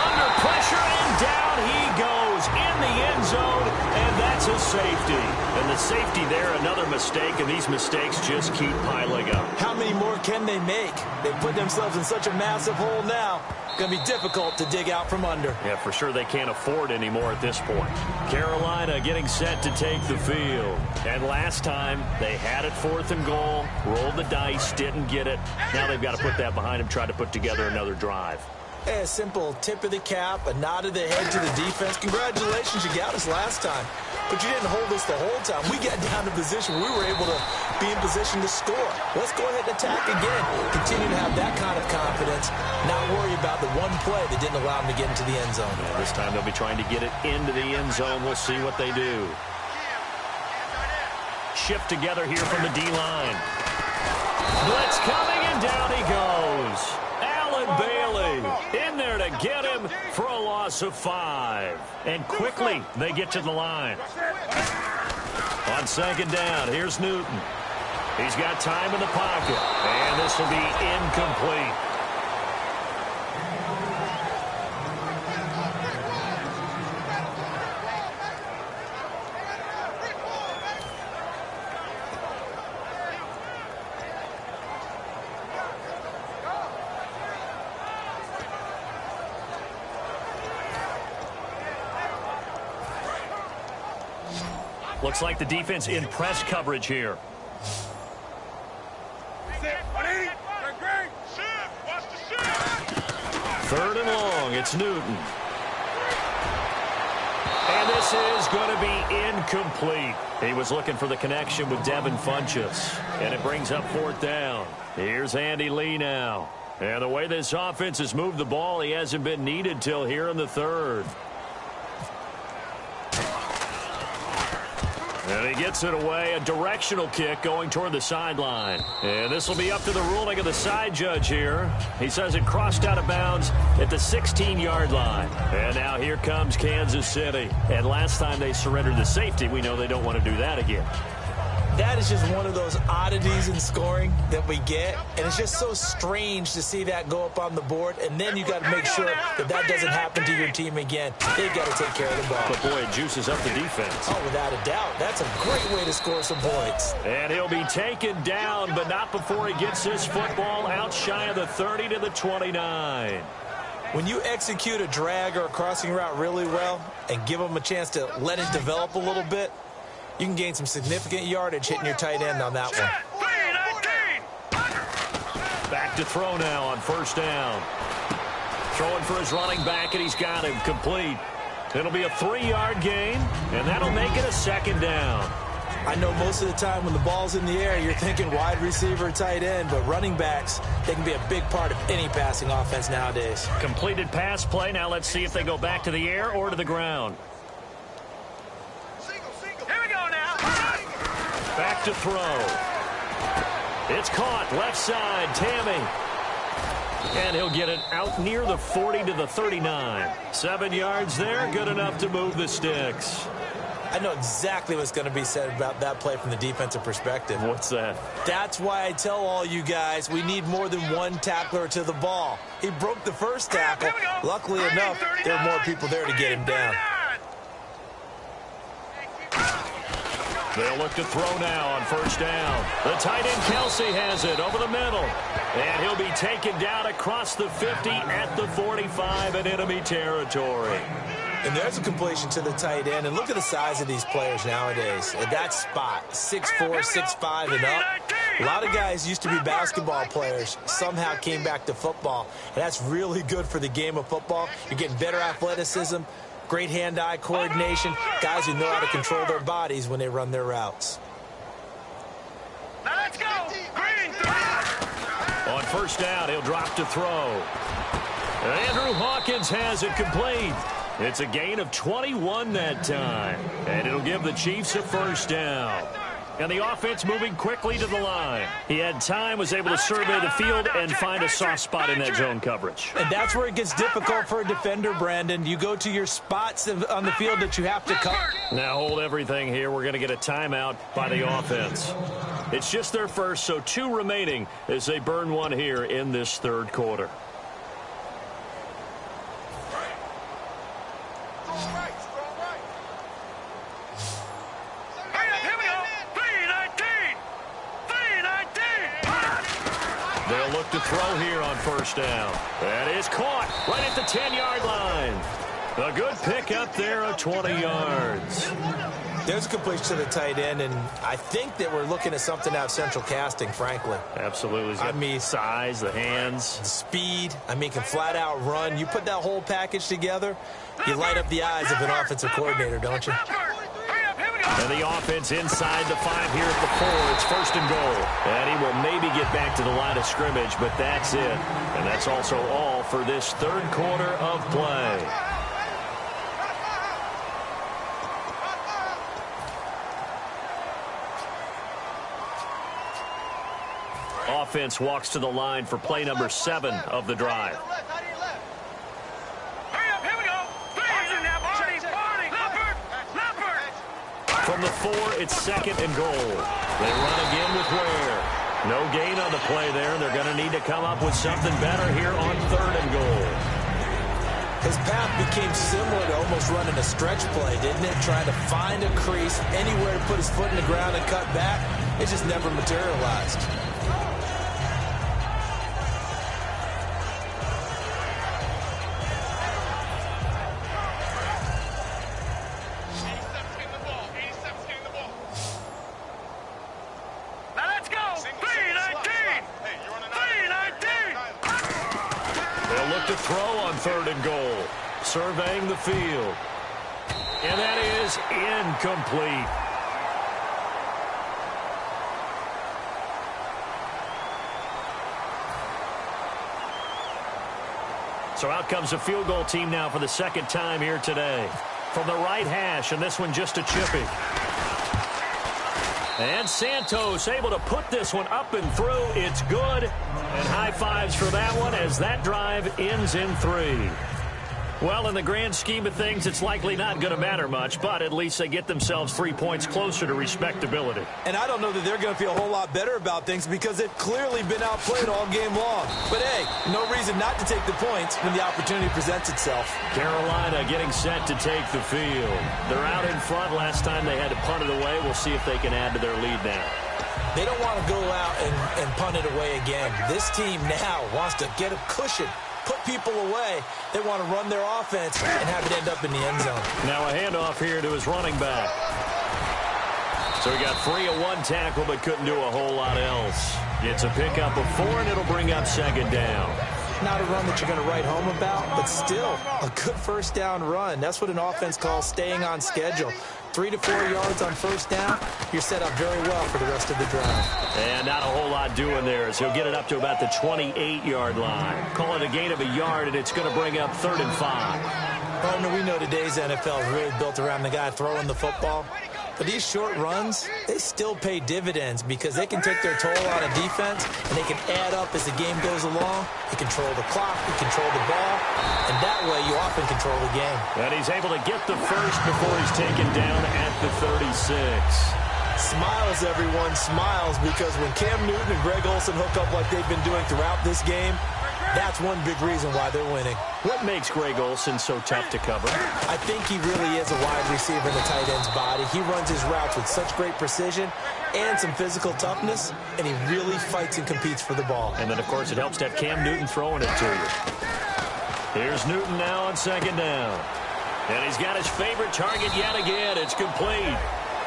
Under pressure, and down he goes in the end zone, and that's a safety. And the safety there, another mistake, and these mistakes just keep piling up.
How many more can they make? They put themselves in such a massive hole now. Going to be difficult to dig out from under.
Yeah, for sure they can't afford anymore at this point. Carolina getting set to take the field. And last time, they had it 4th and goal, rolled the dice, didn't get it. Now they've got to put that behind them, try to put together another drive.
Hey, a simple tip of the cap, a nod of the head to the defense. Congratulations, you got us last time. But you didn't hold us the whole time. We got down to position. We were able to be in position to score. Let's go ahead and attack again. Continue to have that kind of confidence. Not worry about the one play that didn't allow them to get into the end zone.
Yeah, this time they'll be trying to get it into the end zone. We'll see what they do. Shift together here from the D-line. Blitz coming, and down he goes. Bailey in there to get him for a loss of 5. And quickly they get to the line. On 2nd down, here's Newton. He's got time in the pocket, and this will be incomplete. Looks like the defense in press coverage here. 3rd and long. It's Newton. And this is going to be incomplete. He was looking for the connection with Devin Funchess. And it brings up 4th down. Here's Andy Lee now. And the way this offense has moved the ball, he hasn't been needed till here in the 3rd. And he gets it away, a directional kick going toward the sideline. And this will be up to the ruling of the side judge here. He says it crossed out of bounds at the 16-yard line. And now here comes Kansas City. And last time they surrendered the safety, we know they don't want to do that again.
That is just one of those oddities in scoring that we get, and it's just so strange to see that go up on the board, and then you got to make sure that that doesn't happen to your team again. They've got to take care of the ball.
But, boy, it juices up the defense.
Oh, without a doubt. That's a great way to score some points.
And he'll be taken down, but not before he gets this football out shy of the 30 to the 29.
When you execute a drag or a crossing route really well and give them a chance to let it develop a little bit, you can gain some significant yardage hitting your tight end on that one.
Back to throw now on 1st down. Throwing for his running back, and he's got him complete. It'll be a 3-yard gain, and that'll make it a 2nd down.
I know most of the time when the ball's in the air, you're thinking wide receiver, tight end, but running backs, they can be a big part of any passing offense nowadays. Completed
pass play. Now let's see if they go back to the air or to the ground. Back to throw. It's caught left side. Tammy. And he'll get it out near the 40 to the 39. 7 yards there, good enough to move the sticks.
I know exactly what's going to be said about that play from the defensive perspective.
What's that?
That's why I tell all you guys we need more than one tackler to the ball. He broke the first tackle. Luckily enough, there are more people there to get him down.
They'll look to throw now on first down. The tight end Kelsey has it over the middle. And he'll be taken down across the 50 at the 45 in enemy territory.
And there's a completion to the tight end. And look at the size of these players nowadays. At that spot, 6'4", 6'5", and up. A lot of guys used to be basketball players, somehow came back to football. And that's really good for the game of football. You're getting better athleticism, great hand-eye coordination, guys who know how to control their bodies when they run their routes.
Now let's go. Green.
On first down, he'll drop to throw. Andrew Hawkins has it complete. It's a gain of 21 that time. And it'll give the Chiefs a first down. And the offense moving quickly to the line. He had time, was able to survey the field and find a soft spot in that zone coverage.
And that's where it gets difficult for a defender, Brandon. You go to your spots on the field that you have to cover.
Now hold everything here. We're going to get a timeout by the offense. It's just their first, so 2 remaining as they burn one here in this third quarter. They'll look to throw here on first down. That is caught right at the 10-yard line. A good pickup there of 20 yards.
There's a completion to the tight end, and I think that we're looking at something out of central casting, frankly.
Absolutely.
I mean,
size, the hands.
Speed. I mean, can flat out run. You put that whole package together, you light up the eyes of an offensive coordinator, don't you?
And the offense inside the 5 here at the 4. It's first and goal. And he will maybe get back to the line of scrimmage, but that's it. And that's also all for this third quarter of play. Offense walks to the line for play number 7 of the drive. From the 4, it's second and goal. They run again with Ware. No gain on the play there. They're going to need to come up with something better here on third and goal.
His path became similar to almost running a stretch play, didn't it? Trying to find a crease, anywhere to put his foot in the ground and cut back. It just never materialized.
Throw on third and goal. Surveying the field. And that is incomplete. So out comes the field goal team now for the second time here today. From the right hash, and this one just a chippy. And Santos able to put this one up and through. It's good. And high fives for that one as that drive ends in 3. Well, in the grand scheme of things, it's likely not going to matter much, but at least they get themselves 3 points closer to respectability.
And I don't know that they're going to feel a whole lot better about things because they've clearly been outplayed all game long. But, hey, no reason not to take the points when the opportunity presents itself.
Carolina getting set to take the field. They're out in front. Last time they had to punt it away. We'll see if they can add to their lead now.
They don't want to go out and punt it away again. This team now wants to get a cushion, put people away. They want to run their offense and have it end up in the end zone.
Now a handoff here to his running back. So he got free of 1 tackle but couldn't do a whole lot else. It's a pickup of 4, and it'll bring up second down.
Not a run that you're going to write home about, but still a good first down run. That's what an offense calls staying on schedule. 3 to 4 yards on first down, you're set up very well for the rest of the drive.
And not a whole lot doing there, so he'll get it up to about the 28-yard line. Call it a gain of a yard, and it's going to bring up 3rd and 5.
Partner, we know today's NFL is really built around the guy throwing the football. But these short runs, they still pay dividends because they can take their toll on a defense, and they can add up as the game goes along. You control the clock, you control the ball, and that way you often control the game.
And he's able to get the first before he's taken down at the 36.
Smiles, everyone, smiles, because when Cam Newton and Greg Olsen hook up like they've been doing throughout this game, that's one big reason why they're winning.
What makes Greg Olsen so tough to cover?
I think he really is a wide receiver in the tight end's body. He runs his routes with such great precision and some physical toughness, and he really fights and competes for the ball.
And then, of course, it helps to have Cam Newton throwing it to you. Here's Newton now on second down. And he's got his favorite target yet again. It's complete.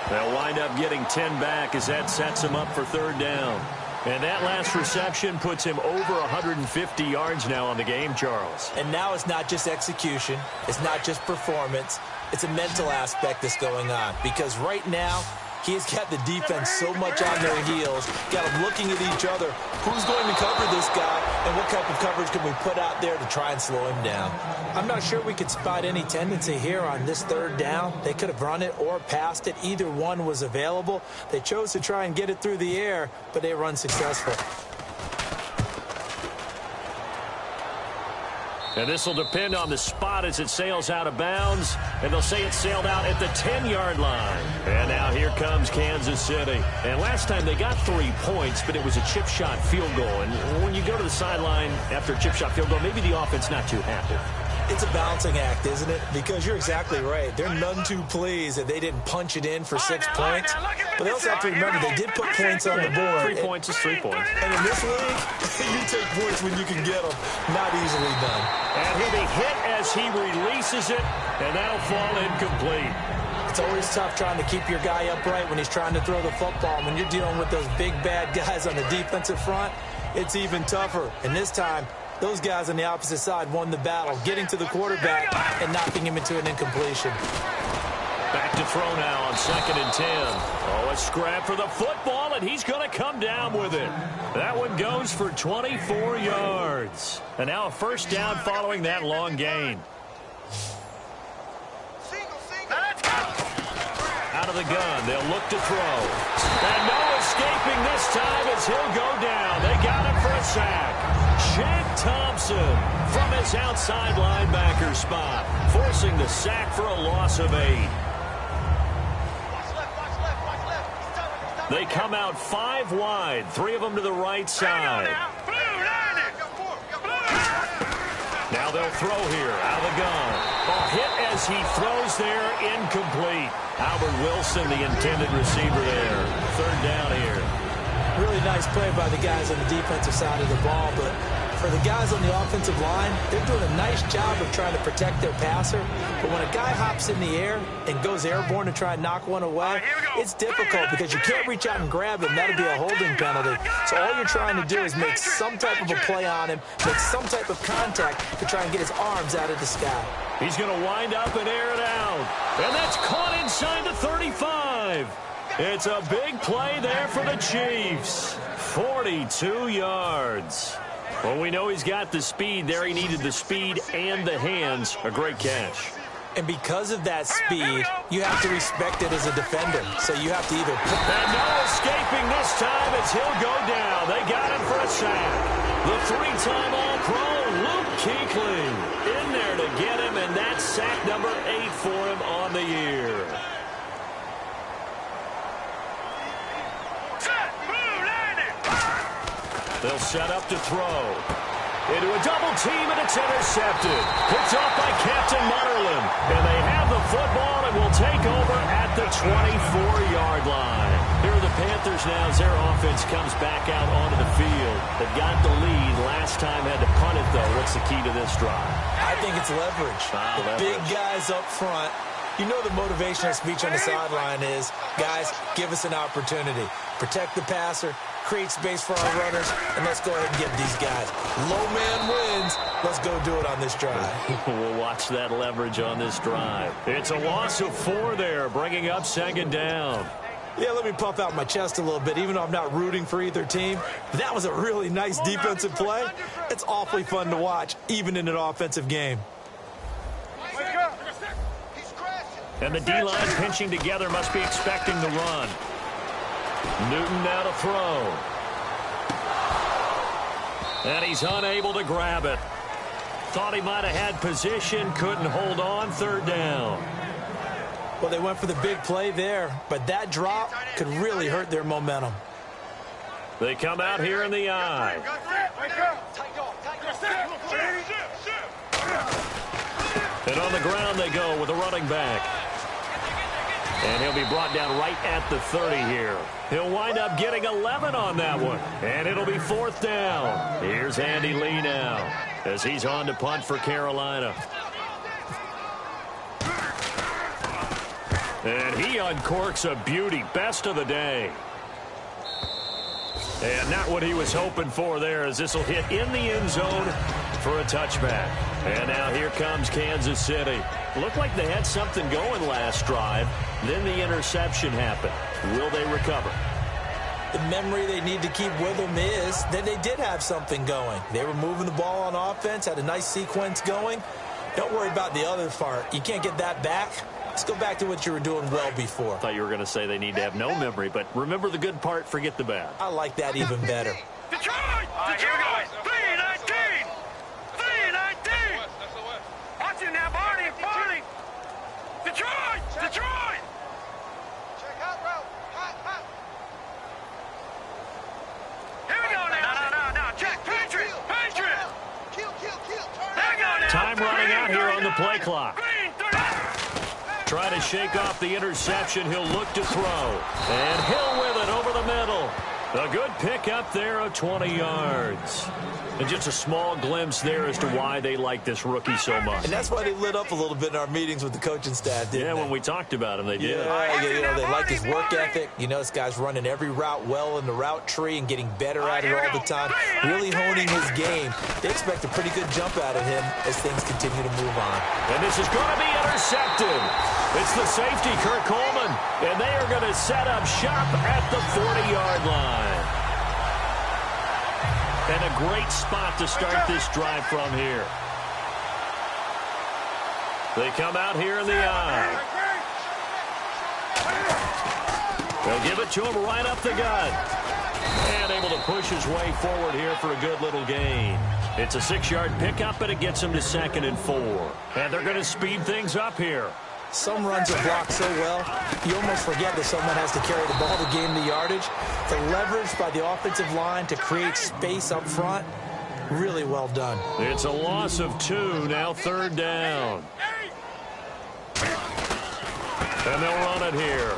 They'll wind up getting 10 back as that sets him up for third down. And that last reception puts him over 150 yards now on the game, Charles.
And now it's not just execution. It's not just performance. It's a mental aspect that's going on. Because right now, he's got the defense so much on their heels, got them looking at each other. Who's going to cover this guy, and what type of coverage can we put out there to try and slow him down? I'm not sure we could spot any tendency here on this third down. They could have run it or passed it. Either one was available. They chose to try and get it through the air, but they were unsuccessful.
And this will depend on the spot as it sails out of bounds. And they'll say it sailed out at the 10-yard line. And now here comes Kansas City. And last time they got 3 points, but it was a chip shot field goal. And when you go to the sideline after a chip shot field goal, maybe the offense not too happy.
It's a balancing act, isn't it? Because you're exactly right. They're none too pleased that they didn't punch it in for 6 points. But they also have to remember they did put points on the board.
3 points is 3 points.
And in this league, you take points when you can get them. Not easily done.
And he'll be hit as he releases it, and that'll fall incomplete.
It's always tough trying to keep your guy upright when he's trying to throw the football. When you're dealing with those big, bad guys on the defensive front, it's even tougher. And this time, those guys on the opposite side won the battle, getting to the quarterback and knocking him into an incompletion.
Back to throw now on 2nd and 10. Oh, a scrap for the football, and he's going to come down with it. That one goes for 24 yards. And now a first down following that long gain. Out of the gun, they'll look to throw. And no escaping this time as he'll go down. They got him for a sack. Jake Thompson from his outside linebacker spot, forcing the sack for a loss of 8. They come out 5 wide, 3 of them to the right side. Now they'll throw here, out of the gun. A hit as he throws there, incomplete. Albert Wilson, the intended receiver there. Third down here.
Really nice play by the guys on the defensive side of the ball, but for the guys on the offensive line, they're doing a nice job of trying to protect their passer. But when a guy hops in the air and goes airborne to try and knock one away, it's difficult because you can't reach out and grab him. That'll be a holding penalty. So all you're trying to do is make some type of a play on him, make some type of contact to try and get his arms out of the sky.
He's going to wind up and air it out. And that's caught inside the 35. It's a big play there for the Chiefs. 42 yards. Well, we know he's got the speed there. He needed the speed and the hands. A great catch.
And because of that speed, you have to respect it as a defender. So you have to either...
And no escaping this time as he'll go down. They got him for a sack. The 3-time All-Pro, Luke Kuechly, in there to get him, and that's sack number 8 for him on the year. They'll set up to throw. Into a double team, and it's intercepted. Picked off by Captain Mutterland. And they have the football and will take over at the 24-yard line. Here are the Panthers now as their offense comes back out onto the field. They've got the lead. Last time had to punt it, though. What's the key to this drive?
I think it's leverage. Big guys up front. You know the motivational speech on the sideline is, guys, give us an opportunity. Protect the passer, create space for our runners, and let's go ahead and get these guys. Low man wins. Let's go do it on this drive.
We'll watch that leverage on this drive. It's a loss of 4 there, bringing up 2nd down.
Yeah, let me puff out my chest a little bit, even though I'm not rooting for either team. That was a really nice defensive play. It's awfully fun to watch, even in an offensive game.
And the D-line pinching together must be expecting the run. Newton now to throw. And he's unable to grab it. Thought he might have had position, couldn't hold on, third down.
Well, they went for the big play there, but that drop could really hurt their momentum.
They come out here in the eye. And on the ground they go with a running back. And he'll be brought down right at the 30 here. He'll wind up getting 11 on that one. And it'll be fourth down. Here's Andy Lee now as he's on to punt for Carolina. And he uncorks a beauty. Best of the day. And not what he was hoping for there, as this will hit in the end zone for a touchback. And now here comes Kansas City. Looked like they had something going last drive. Then the interception happened. Will they recover?
The memory they need to keep with them is that they did have something going. They were moving the ball on offense, had a nice sequence going. Don't worry about the other part. You can't get that back. Let's go back to what you were doing well before.
I thought you were going to say they need to have no memory, but remember the good part, forget the bad.
I like that even better.
Detroit! Detroit! 3-19! 3-19! Watch it now, Barney! Barney! Detroit! Detroit!
Check out route. Hot.
Here we go now. No. Check. Patriot! Patriot!
Kill. Turn.
There we go now.
Time running out here on the play clock.
Green, 30.
Try to shake off the interception. He'll look to throw. And Hill with it over the middle. A good pick up there of 20 yards. And just a small glimpse there as to why they like this rookie so much.
And that's why they lit up a little bit in our meetings with the coaching staff, didn't they?
When we talked about him, they did.
Yeah, they like his work ethic. You know, this guy's running every route well in the route tree and getting better at it all the time. Really honing his game. They expect a pretty good jump out of him as things continue to move on.
And this is going to be intercepted. It's the safety, Kurt Coleman. And they are going to set up shop at the 40-yard line. And a great spot to start this drive from here. They come out here in the eye. They'll give it to him right up the gut. And able to push his way forward here for a good little gain. It's a 6-yard pickup, and it gets him to 2nd and 4. And they're going to speed things up here.
Some runs are blocked so well, you almost forget that someone has to carry the ball to gain the yardage. The leverage by the offensive line to create space up front, really well done.
It's a loss of 2, now 3rd down. And they'll run it here.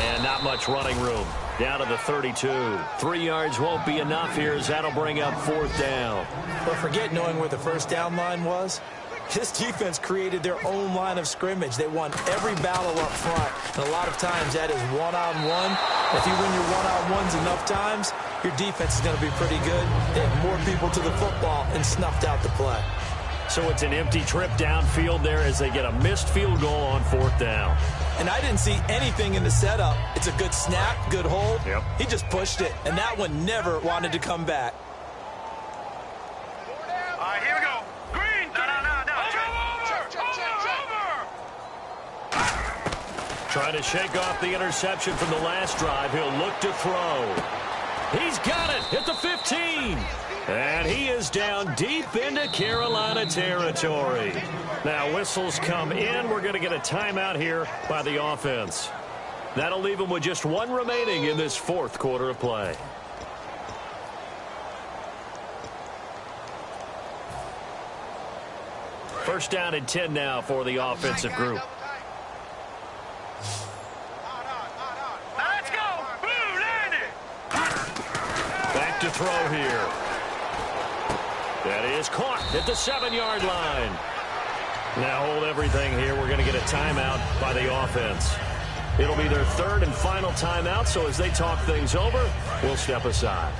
And not much running room. Down to the 32. 3 yards won't be enough here, as that'll bring up 4th down.
But forget knowing where the first down line was. This defense created their own line of scrimmage. They won every battle up front. And a lot of times that is one-on-one. If you win your one-on-ones enough times, your defense is going to be pretty good. They had more people to the football and snuffed out the play.
So it's an empty trip downfield there as they get a missed field goal on 4th down.
And I didn't see anything in the setup. It's a good snap, good hold.
Yep.
He just pushed it, and that one never wanted to come back.
All right, here we go. Green, no.
Trying to shake off the interception from the last drive. He'll look to throw. He's got it at the 15. And he is down deep into Carolina territory. Now whistles come in. We're going to get a timeout here by the offense. That'll leave them with just 1 remaining in this 4th quarter of play. First down and 10 now for the offensive group.
Let's go. Blue landed.
Back to throw here. That is caught at the 7-yard line. Now hold everything here. We're going to get a timeout by the offense. It'll be their 3rd and final timeout, so as they talk things over, we'll step aside.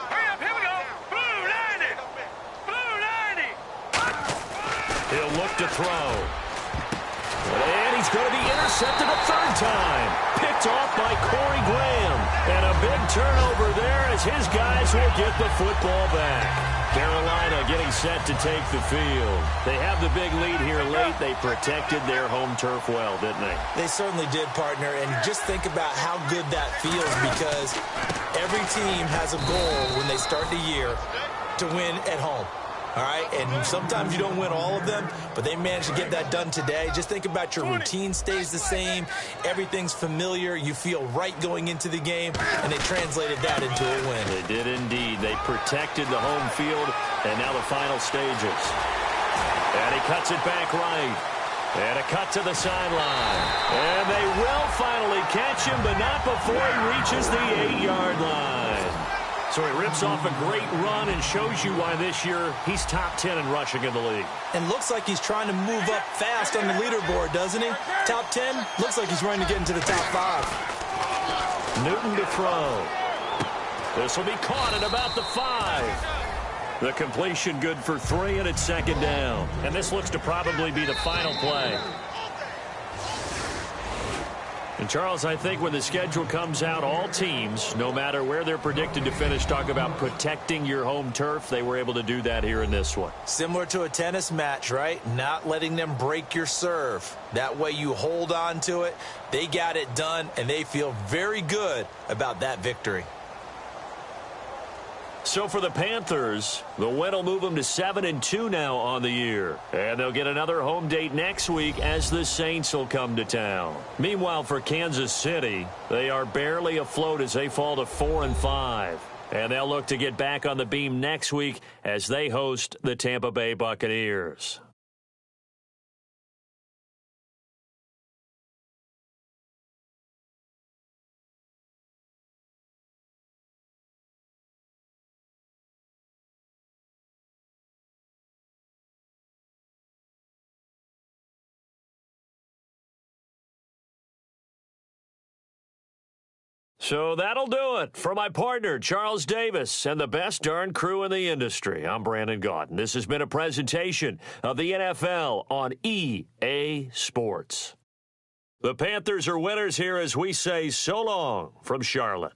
Hurry up, here we go. Blue landed. Blue landed.
He'll look to throw. And he's going to be intercepted a 3rd time. Picked off by Corey Graham. And a big turnover there as his guys will get the football back. Carolina getting set to take the field. They have the big lead here late. They protected their home turf well, didn't they?
They certainly did, partner. And just think about how good that feels, because every team has a goal when they start the year to win at home. All right, and sometimes you don't win all of them, but they managed to get that done today. Just think about your routine stays the same. Everything's familiar. You feel right going into the game, and they translated that into a win.
They did indeed. They protected the home field, and now the final stages. And he cuts it back right. And a cut to the sideline. And they will finally catch him, but not before he reaches the 8-yard line. So he rips off a great run and shows you why this year he's top 10 in rushing in the league.
And looks like he's trying to move up fast on the leaderboard, doesn't he? Top 10, looks like he's running to get into the top 5.
Newton to throw. This will be caught at about the 5. The completion good for 3, and it's second down. And this looks to probably be the final play. And, Charles, I think when the schedule comes out, all teams, no matter where they're predicted to finish, talk about protecting your home turf. They were able to do that here in this one.
Similar to a tennis match, right? Not letting them break your serve. That way you hold on to it. They got it done, and they feel very good about that victory.
So for the Panthers, the win will move them to 7-2 now on the year. And they'll get another home date next week as the Saints will come to town. Meanwhile, for Kansas City, they are barely afloat as they fall to 4-5. And they'll look to get back on the beam next week as they host the Tampa Bay Buccaneers. So that'll do it for my partner, Charles Davis, and the best darn crew in the industry. I'm Brandon Gaudin. This has been a presentation of the NFL on EA Sports. The Panthers are winners here as we say so long from Charlotte.